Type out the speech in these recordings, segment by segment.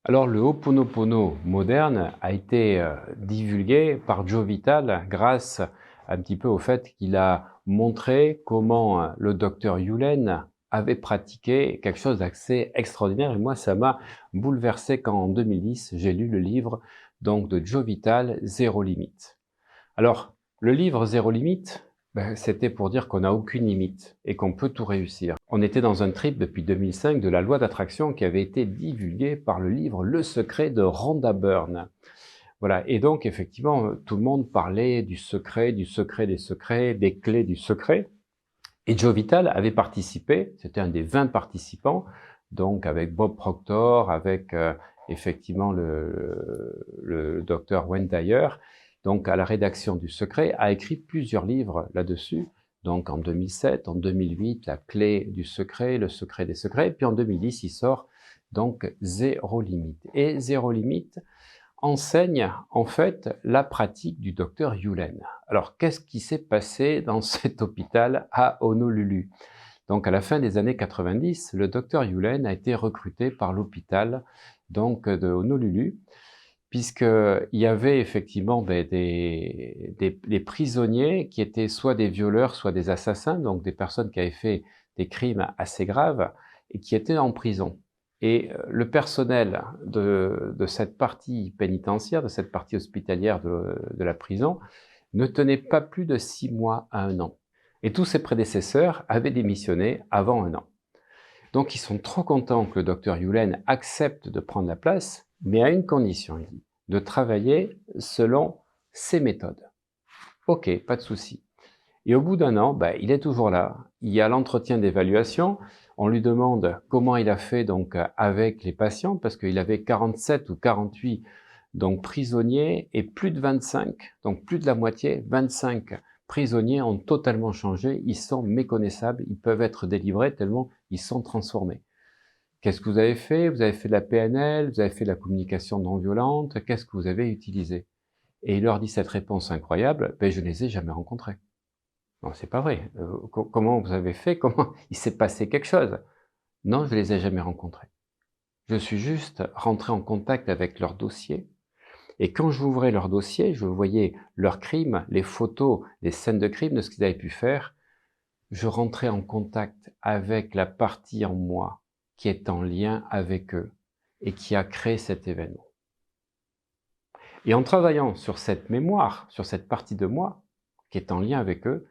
Alors, le Ho'oponopono moderne a été divulgué par Joe Vital grâce un petit peu au fait qu'il a montré comment le docteur Yulen avait pratiqué quelque chose d'assez extraordinaire. Et moi, ça m'a bouleversé quand en 2010, j'ai lu le livre donc de Joe Vital, Zéro limite. Alors, le livre Zéro limite, c'était pour dire qu'on n'a aucune limite et qu'on peut tout réussir. On était dans un trip depuis 2005 de la loi d'attraction qui avait été divulguée par le livre Le secret de Rhonda Byrne. Voilà. Et donc, effectivement, tout le monde parlait du secret des secrets, des clés du secret. Et Joe Vital avait participé, c'était un des 20 participants, donc avec Bob Proctor, avec effectivement le docteur Wayne Dyer, donc à la rédaction du Secret, a écrit plusieurs livres là-dessus, donc en 2007, en 2008, La clé du secret, Le secret des secrets, puis en 2010, il sort donc Zéro limite. Et Zéro limite enseigne en fait la pratique du docteur Yulen. Alors, qu'est-ce qui s'est passé dans cet hôpital à Honolulu? Donc, à la fin des années 90, le docteur Yulen a été recruté par l'hôpital donc de Honolulu, puisqu'il y avait effectivement des prisonniers qui étaient soit des violeurs, soit des assassins, donc des personnes qui avaient fait des crimes assez graves et qui étaient en prison. Et le personnel de cette partie pénitentiaire, de cette partie hospitalière de la prison, ne tenait pas plus de 6 mois à 1 an. Et tous ses prédécesseurs avaient démissionné avant 1 an. Donc ils sont trop contents que le docteur Yulen accepte de prendre la place, mais à une condition, il dit, de travailler selon ses méthodes. Ok, pas de souci. Et au bout d'1 an, il est toujours là. Il y a l'entretien d'évaluation. On lui demande comment il a fait donc avec les patients, parce qu'il avait 47 ou 48 donc prisonniers et plus de 25, donc plus de la moitié, 25 prisonniers ont totalement changé. Ils sont méconnaissables, ils peuvent être délivrés tellement ils sont transformés. Qu'est-ce que vous avez fait? Vous avez fait de la PNL, vous avez fait de la communication non violente, qu'est-ce que vous avez utilisé? Et il leur dit cette réponse incroyable, je ne les ai jamais rencontrés. Non, c'est pas vrai. Comment vous avez fait? Comment il s'est passé quelque chose? Non, je les ai jamais rencontrés. Je suis juste rentré en contact avec leur dossier. Et quand j'ouvrais leur dossier, je voyais leurs crimes, les photos, les scènes de crime de ce qu'ils avaient pu faire. Je rentrais en contact avec la partie en moi qui est en lien avec eux et qui a créé cet événement. Et en travaillant sur cette mémoire, sur cette partie de moi qui est en lien avec eux,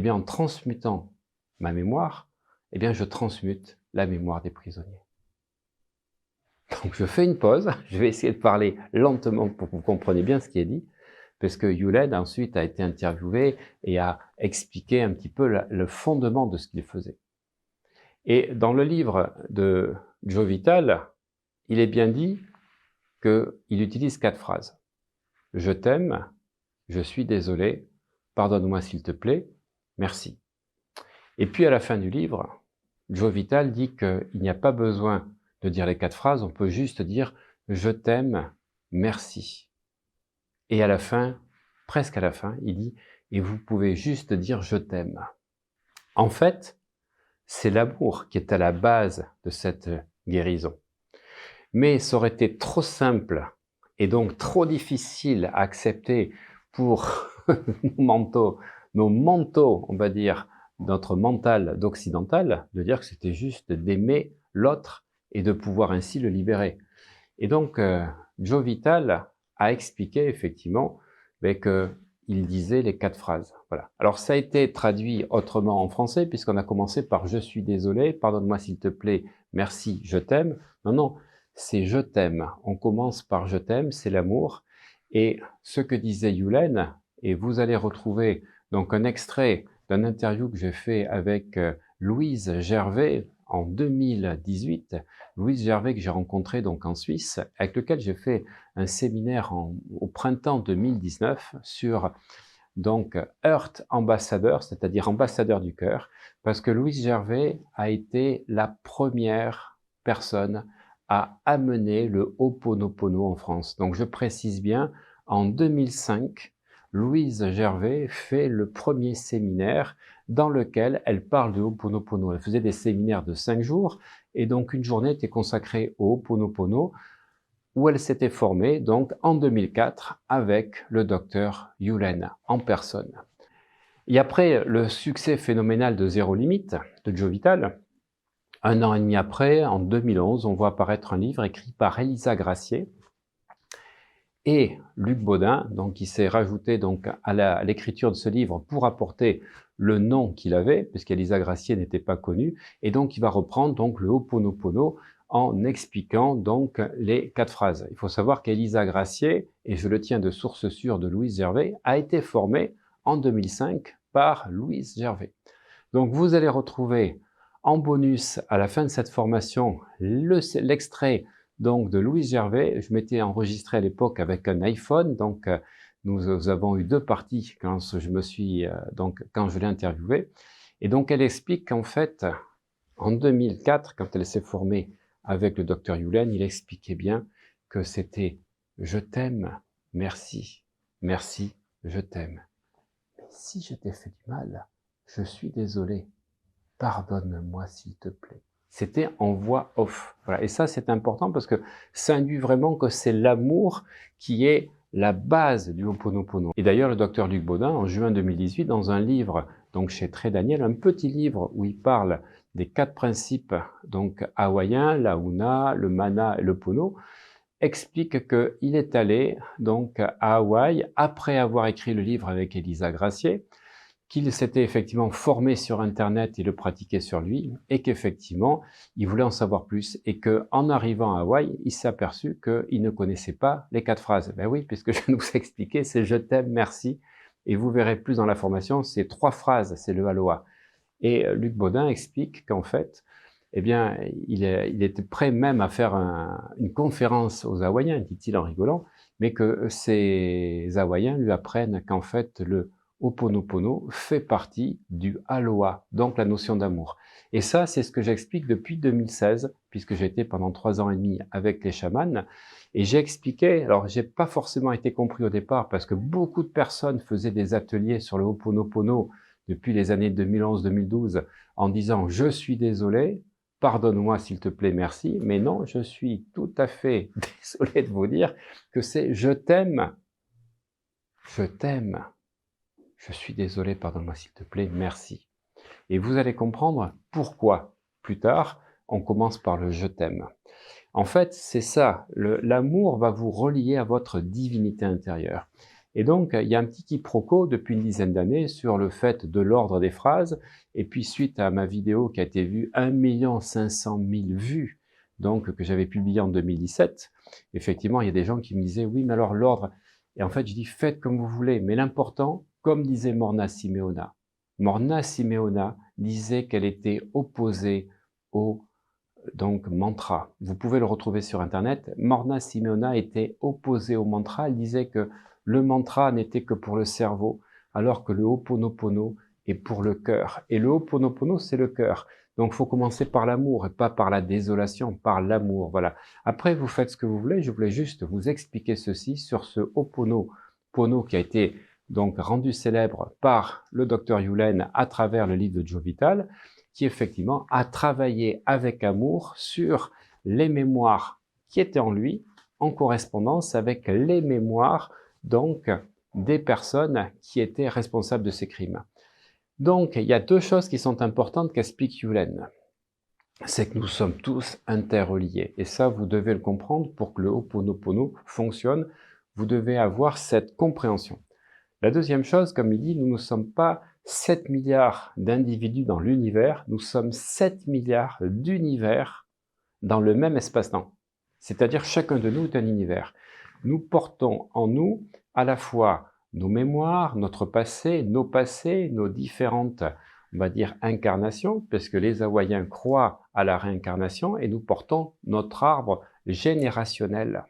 en transmutant ma mémoire, je transmute la mémoire des prisonniers. Donc je fais une pause, je vais essayer de parler lentement pour que vous compreniez bien ce qui est dit, parce que Yulen ensuite a été interviewé et a expliqué un petit peu le fondement de ce qu'il faisait. Et dans le livre de Joe Vital, il est bien dit qu'il utilise 4 phrases. Je t'aime, je suis désolé, pardonne-moi s'il te plaît, merci. Et puis à la fin du livre, Joe Vital dit qu'il n'y a pas besoin de dire les 4 phrases, on peut juste dire je t'aime, merci. Et à la fin, presque à la fin, il dit et vous pouvez juste dire je t'aime. En fait, c'est l'amour qui est à la base de cette guérison. Mais ça aurait été trop simple et donc trop difficile à accepter pour nos manteaux, on va dire, notre mental d'occidental, de dire que c'était juste d'aimer l'autre et de pouvoir ainsi le libérer. Et donc, Joe Vital a expliqué effectivement qu'il disait les 4 phrases. Voilà. Alors, ça a été traduit autrement en français, puisqu'on a commencé par « je suis désolé, pardonne-moi s'il te plaît, merci, je t'aime ». Non, non, c'est « je t'aime ». On commence par « je t'aime », c'est l'amour. Et ce que disait Yulen, et vous allez retrouver donc un extrait d'une interview que j'ai fait avec Louise Gervais en 2018, Louise Gervais que j'ai rencontré donc en Suisse, avec lequel j'ai fait un séminaire au printemps 2019 sur donc Heart Ambassador, c'est-à-dire ambassadeur du cœur, parce que Louise Gervais a été la première personne à amener le Ho'oponopono en France. Donc je précise bien, en 2005, Louise Gervais fait le premier séminaire dans lequel elle parle de Ho'oponopono. Elle faisait des séminaires de 5 jours et donc une journée était consacrée au Ho'oponopono où elle s'était formée donc en 2004 avec le docteur Yulen en personne. Et après le succès phénoménal de Zéro Limite de Joe Vital, un an et demi après, en 2011, on voit apparaître un livre écrit par Elisa Gracier et Luc Baudin, donc qui s'est rajouté donc à l'écriture de ce livre pour apporter le nom qu'il avait, puisqu'Elisa Gracier n'était pas connue, et donc il va reprendre donc le Ho'oponopono en expliquant donc les 4 phrases. Il faut savoir qu'Elisa Gracier, et je le tiens de source sûre de Louise Gervais, a été formée en 2005 par Louise Gervais. Donc vous allez retrouver en bonus à la fin de cette formation l'extrait donc de Louise Gervais. Je m'étais enregistré à l'époque avec un iPhone, donc nous avons eu 2 parties quand je l'ai interviewée. Et donc elle explique qu'en fait, en 2004, quand elle s'est formée avec le docteur Yulen, il expliquait bien que c'était « je t'aime, merci, merci, je t'aime. Mais si je t'ai fait du mal, je suis désolé, pardonne-moi s'il te plaît ». C'était en voix off. Voilà. Et ça, c'est important parce que ça induit vraiment que c'est l'amour qui est la base du Ho'oponopono. Et d'ailleurs, le docteur Luc Baudin, en juin 2018, dans un livre, donc chez Très Daniel, un petit livre où il parle des 4 principes donc hawaïens, l'Auna, le Mana et le Pono, explique qu'il est allé donc à Hawaï après avoir écrit le livre avec Elisa Gracier, qu'il s'était effectivement formé sur Internet et le pratiquait sur lui, et qu'effectivement, il voulait en savoir plus, et qu'en arrivant à Hawaï, il s'est aperçu qu'il ne connaissait pas les 4 phrases. Ben oui, puisque je nous ai expliqué, c'est « je t'aime, merci », et vous verrez plus dans la formation, c'est 3 phrases, c'est le aloha. Et Luc Baudin explique qu'en fait, eh bien, il était prêt même à faire une conférence aux Hawaïens, dit-il en rigolant, mais que ces Hawaïens lui apprennent qu'en fait, le Ho'oponopono fait partie du aloha, donc la notion d'amour. Et ça, c'est ce que j'explique depuis 2016, puisque j'ai été pendant 3 ans et demi avec les chamans, et j'ai expliqué, alors j'ai pas forcément été compris au départ, parce que beaucoup de personnes faisaient des ateliers sur le Ho'oponopono depuis les années 2011-2012, en disant « je suis désolé, pardonne-moi s'il te plaît, merci », mais non, je suis tout à fait désolé de vous dire que c'est « je t'aime, je t'aime ». Je suis désolé, pardonne-moi s'il te plaît, merci. Et vous allez comprendre pourquoi. Plus tard, on commence par le « je t'aime ». En fait, c'est ça, l'amour va vous relier à votre divinité intérieure. Et donc, il y a un petit quiproquo depuis une dizaine d'années sur le fait de l'ordre des phrases. Et puis, suite à ma vidéo qui a été vue 1 500 000 vues, donc que j'avais publiée en 2017, effectivement, il y a des gens qui me disaient « oui, mais alors l'ordre ». Et en fait, je dis « faites comme vous voulez ». Mais l'important, comme disait Morna Simeona disait qu'elle était opposée au mantra. Vous pouvez le retrouver sur Internet. Morna Simeona était opposée au mantra. Elle disait que le mantra n'était que pour le cerveau, alors que le Ho'oponopono est pour le cœur. Et le Ho'oponopono, c'est le cœur. Donc, il faut commencer par l'amour et pas par la désolation, par l'amour. Voilà. Après, vous faites ce que vous voulez. Je voulais juste vous expliquer ceci sur ce Ho'oponopono qui a été donc rendu célèbre par le docteur Yulen à travers le livre de Joe Vital, qui effectivement a travaillé avec amour sur les mémoires qui étaient en lui, en correspondance avec les mémoires donc des personnes qui étaient responsables de ces crimes. Donc, il y a 2 choses qui sont importantes qu'explique Yulen. C'est que nous sommes tous interreliés. Et ça, vous devez le comprendre pour que le Ho'oponopono fonctionne. Vous devez avoir cette compréhension. La deuxième chose, comme il dit, nous ne sommes pas 7 milliards d'individus dans l'univers, nous sommes 7 milliards d'univers dans le même espace-temps. C'est-à-dire chacun de nous est un univers. Nous portons en nous à la fois nos mémoires, notre passé, nos différentes, on va dire, incarnations, parce que les Hawaïens croient à la réincarnation, et nous portons notre arbre générationnel.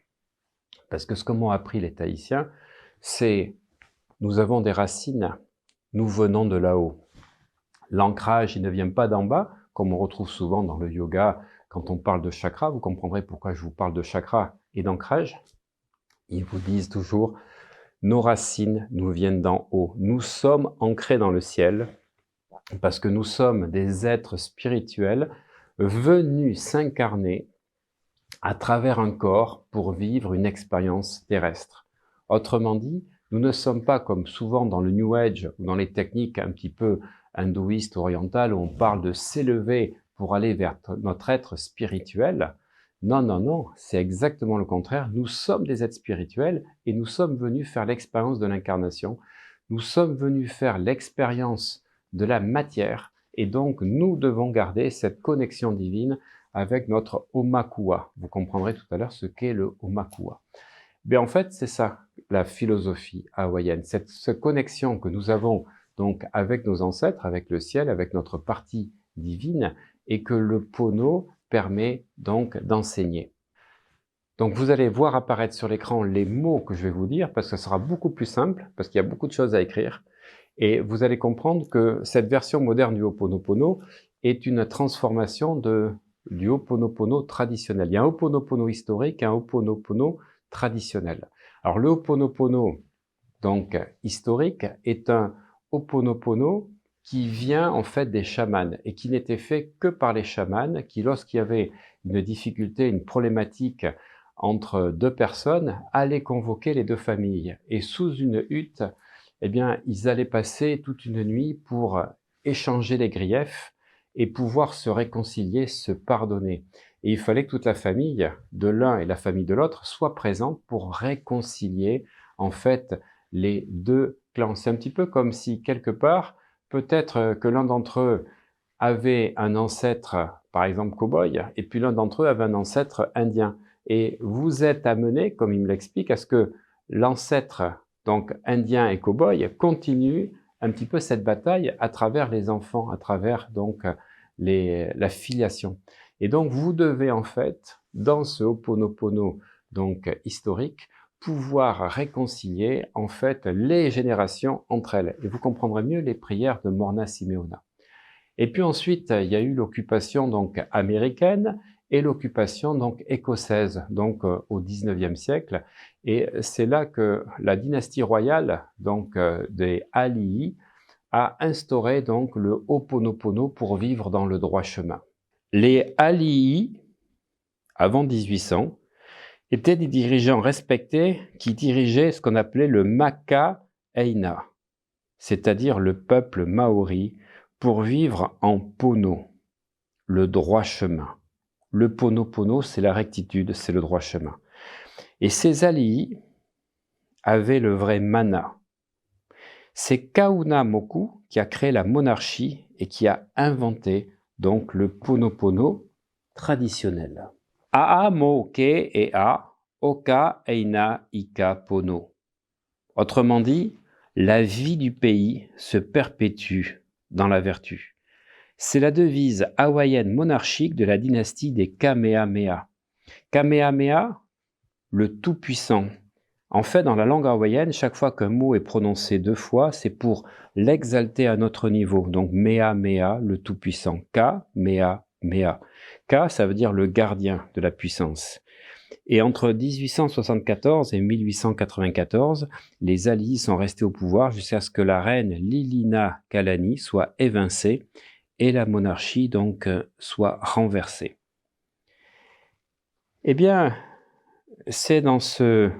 Parce que ce que m'ont appris les Tahitiens, c'est nous avons des racines, nous venons de là-haut. L'ancrage, il ne vient pas d'en bas, comme on retrouve souvent dans le yoga, quand on parle de chakra. Vous comprendrez pourquoi je vous parle de chakra et d'ancrage. Ils vous disent toujours, nos racines nous viennent d'en haut. Nous sommes ancrés dans le ciel, parce que nous sommes des êtres spirituels venus s'incarner à travers un corps pour vivre une expérience terrestre. Autrement dit, nous ne sommes pas comme souvent dans le New Age ou dans les techniques un petit peu hindouistes, orientales, où on parle de s'élever pour aller vers notre être spirituel. Non, non, non, c'est exactement le contraire. Nous sommes des êtres spirituels et nous sommes venus faire l'expérience de l'incarnation. Nous sommes venus faire l'expérience de la matière et donc nous devons garder cette connexion divine avec notre Omakua. Vous comprendrez tout à l'heure ce qu'est le Omakua. Mais en fait, c'est ça, la philosophie hawaïenne, cette connexion que nous avons donc avec nos ancêtres, avec le ciel, avec notre partie divine, et que le Pono permet donc d'enseigner. Donc vous allez voir apparaître sur l'écran les mots que je vais vous dire, parce que ce sera beaucoup plus simple, parce qu'il y a beaucoup de choses à écrire, et vous allez comprendre que cette version moderne du Ho'oponopono est une transformation du Ho'oponopono traditionnel. Il y a un Ho'oponopono historique et un Ho'oponopono traditionnel. Alors le Ho'oponopono, donc historique, est un Ho'oponopono qui vient en fait des chamans et qui n'était fait que par les chamans qui, lorsqu'il y avait une difficulté, une problématique entre deux personnes, allaient convoquer les deux familles. Et sous une hutte, eh bien, ils allaient passer toute une nuit pour échanger les griefs et pouvoir se réconcilier, se pardonner. Et il fallait que toute la famille de l'un et la famille de l'autre soit présente pour réconcilier, en fait, les deux clans. C'est un petit peu comme si, quelque part, peut-être que l'un d'entre eux avait un ancêtre, par exemple, cow-boy, et puis l'un d'entre eux avait un ancêtre indien. Et vous êtes amené, comme il me l'explique, à ce que l'ancêtre, donc indien et cow-boy, continue un petit peu cette bataille à travers les enfants, à travers donc la filiation. Et donc vous devez en fait, dans ce Ho'oponopono donc historique, pouvoir réconcilier en fait les générations entre elles. Et vous comprendrez mieux les prières de Morna Simeona. Et puis ensuite, il y a eu l'occupation donc américaine et l'occupation donc écossaise, donc au XIXe siècle. Et c'est là que la dynastie royale donc des Ali'i a instauré donc le Ho'oponopono pour vivre dans le droit chemin. Les Ali'i, avant 1800, étaient des dirigeants respectés qui dirigeaient ce qu'on appelait le Maka-Eina, c'est-à-dire le peuple maori, pour vivre en Pono, le droit chemin. Le Pono-Pono, c'est la rectitude, c'est le droit chemin. Et ces Ali'i avaient le vrai mana. C'est Kauna Moku qui a créé la monarchie et qui a inventé donc le Pono-Pono traditionnel. Aa mo ke e a, oka eina ika pono. Autrement dit, la vie du pays se perpétue dans la vertu. C'est la devise hawaïenne monarchique de la dynastie des Kamehameha. Kamehameha, le tout-puissant. En fait, dans la langue hawaïenne, chaque fois qu'un mot est prononcé deux fois, c'est pour l'exalter à notre niveau. Donc, Mea Mea, le tout-puissant. Ka, Mea, Mea. Ka, ça veut dire le gardien de la puissance. Et entre 1874 et 1894, les Ali'i sont restés au pouvoir jusqu'à ce que la reine Lilina Kalani soit évincée et la monarchie donc soit renversée. Eh bien, c'est dans ce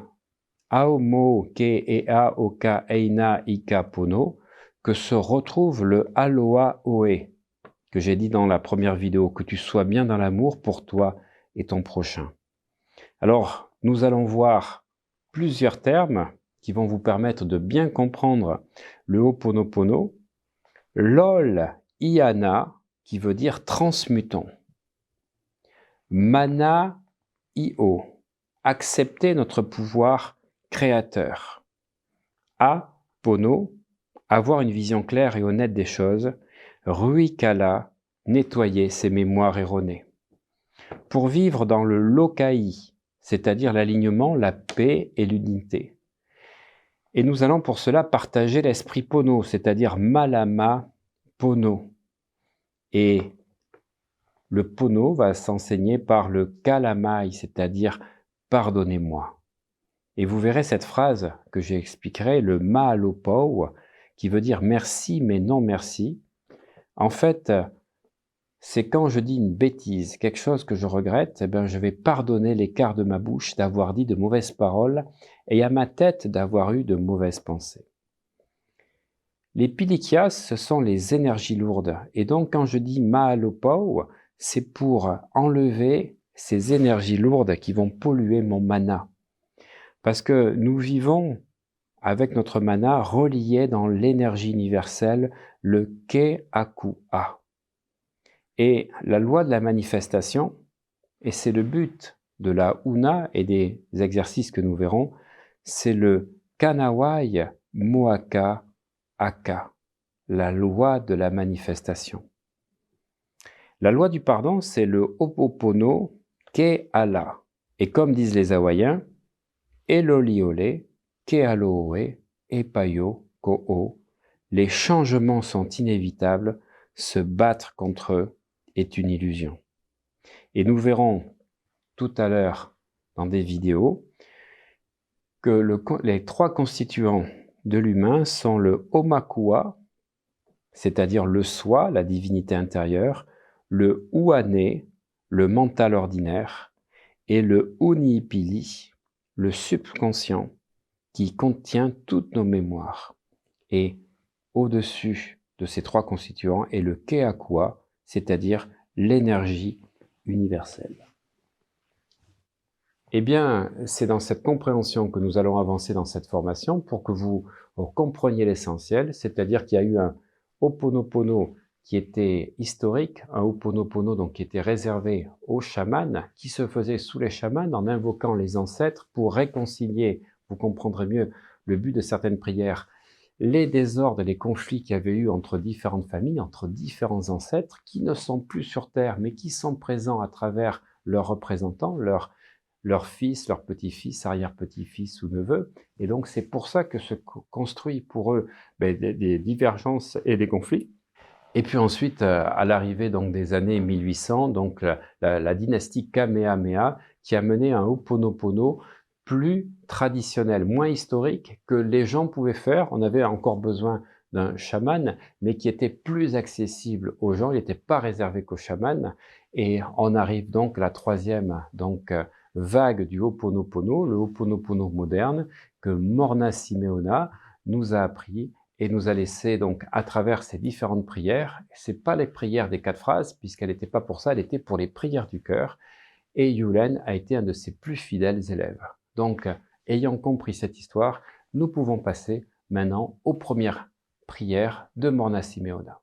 Aomo ke e a oka eina ika pono que se retrouve le Aloha Oe, que j'ai dit dans la première vidéo, que tu sois bien dans l'amour pour toi et ton prochain. Alors, nous allons voir plusieurs termes qui vont vous permettre de bien comprendre le Ho'oponopono. Lol Iana, qui veut dire transmutons. Mana Io, accepter notre pouvoir créateur. A, Pono, avoir une vision claire et honnête des choses. Ruikala, nettoyer ses mémoires erronées. Pour vivre dans le Lokai, c'est-à-dire l'alignement, la paix et l'unité. Et nous allons pour cela partager l'esprit Pono, c'est-à-dire Malama Pono. Et le Pono va s'enseigner par le Kalamai, c'est-à-dire pardonnez-moi. Et vous verrez cette phrase que j'expliquerai, le Maalopou, qui veut dire merci mais non merci. En fait, c'est quand je dis une bêtise, quelque chose que je regrette, eh bien, je vais pardonner l'écart de ma bouche d'avoir dit de mauvaises paroles et à ma tête d'avoir eu de mauvaises pensées. Les pilikias, ce sont les énergies lourdes. Et donc, quand je dis Mahalopau, c'est pour enlever ces énergies lourdes qui vont polluer mon mana. Parce que nous vivons avec notre mana relié dans l'énergie universelle, le Ke-Aku-A. Et la loi de la manifestation, et c'est le but de la Huna et des exercices que nous verrons, c'est le Kanawai Moaka Aka, la loi de la manifestation. La loi du pardon, c'est le Ho'opono Ke-Ala. Et comme disent les Hawaïens, Eloliole, Ke-Aloe, Epayo, Ko'o, les changements sont inévitables, se battre contre eux est une illusion. Et nous verrons tout à l'heure dans des vidéos que les trois constituants de l'humain sont le Omakua, c'est-à-dire le soi, la divinité intérieure, le Uane, le mental ordinaire, et le Unipili, le subconscient, qui contient toutes nos mémoires. Et au-dessus de ces trois constituants est le Keakua, c'est-à-dire l'énergie universelle. Eh bien, c'est dans cette compréhension que nous allons avancer dans cette formation pour que vous compreniez l'essentiel, c'est-à-dire qu'il y a eu un Ho'oponopono qui était historique, un Ho'oponopono donc qui était réservé aux chamans, qui se faisait sous les chamans en invoquant les ancêtres pour réconcilier, vous comprendrez mieux le but de certaines prières, les désordres et les conflits qu'il y avait eu entre différentes familles, entre différents ancêtres qui ne sont plus sur Terre, mais qui sont présents à travers leurs représentants, leurs fils, leurs petits-fils, arrière-petits-fils ou neveux. Et donc, c'est pour ça que se construit pour eux des divergences et des conflits. Et puis ensuite, à l'arrivée donc des années 1800, donc la dynastie Kamehameha, qui a mené un Ho'oponopono plus traditionnel, moins historique, que les gens pouvaient faire. On avait encore besoin d'un chaman, mais qui était plus accessible aux gens. Il n'était pas réservé qu'aux chamans. Et on arrive donc à la troisième vague du Ho'oponopono, le Ho'oponopono moderne, que Morna Simeona nous a appris et nous a laissé donc à travers ces différentes prières. C'est pas les prières des 4 phrases, puisqu'elle n'était pas pour ça, elle était pour les prières du cœur. Et Yulen a été un de ses plus fidèles élèves. Donc, ayant compris cette histoire, nous pouvons passer maintenant aux premières prières de Morna Simeona.